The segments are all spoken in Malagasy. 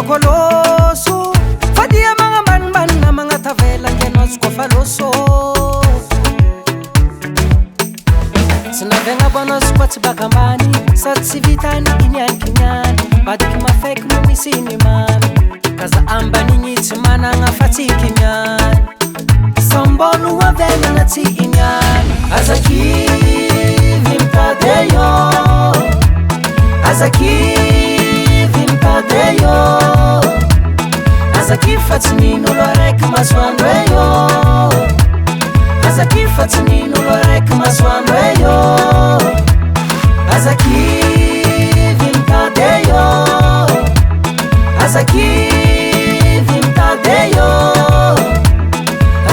koloso fadia mga manman na mga tavela ngenos ko faloso sinavena bonos kwatsi bakambani satsi vitani inyani kinyani badiki mafek no misini man kaza ambani nyitsi mana ngafati kinyani sambolu wa vena nati inyani azaki vimpadeyo azaki vimpadeyo azaki fatini lorek maswanweyo azaki fatini lorek maswanweyo azaki vimpadeyo azaki vimpadeyo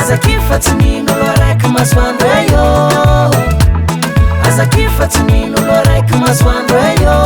azaki fatini lorek maswanweyo azaki fatini lorek maswanweyo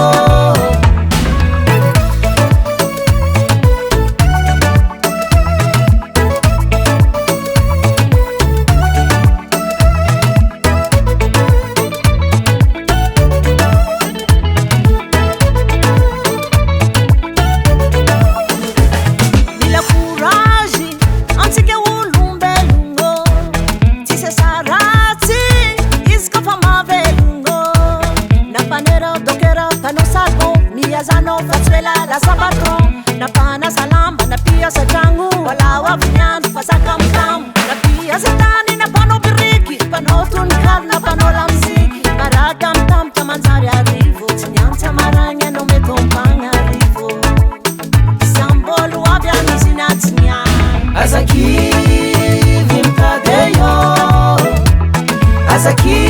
Zano fatswela la sabatron na pana salamba na pia sa changu wala wa vinyan fasaka mkam na pia sa tani na pano biriki pano tunkal na pano lamsiki barakam tam tamanzari arrivo tinyanta maranya no me tompanga arrivo sambolu abia misinatinya azaki vimpadeyo azaki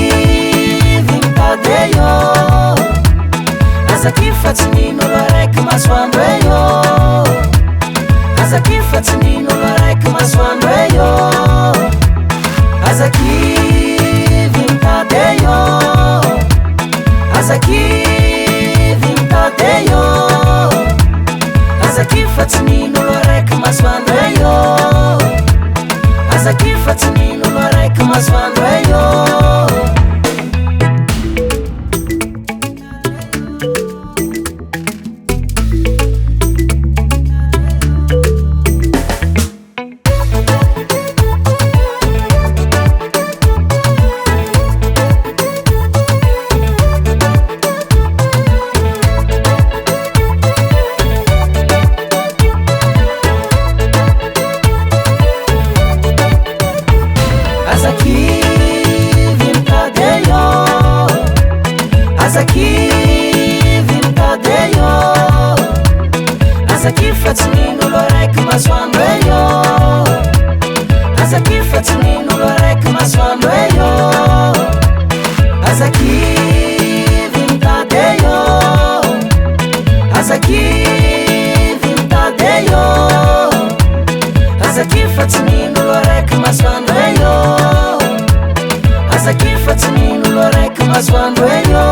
vimpadeyo azaki fatini lorek maswanweyo azaki fatini lorek maswanweyo azaki vimpadeyo azaki vimpadeyo azaki fatini lorek maswanweyo azaki fatini lorek maswanweyo azaki vimpadeyo azaki fatini lorek maswanweyo azaki fatini lorek maswanweyo azaki vimpadeyo azaki vimpadeyo azaki fatini lorek maswanweyo azaki fatini lorek maswanweyo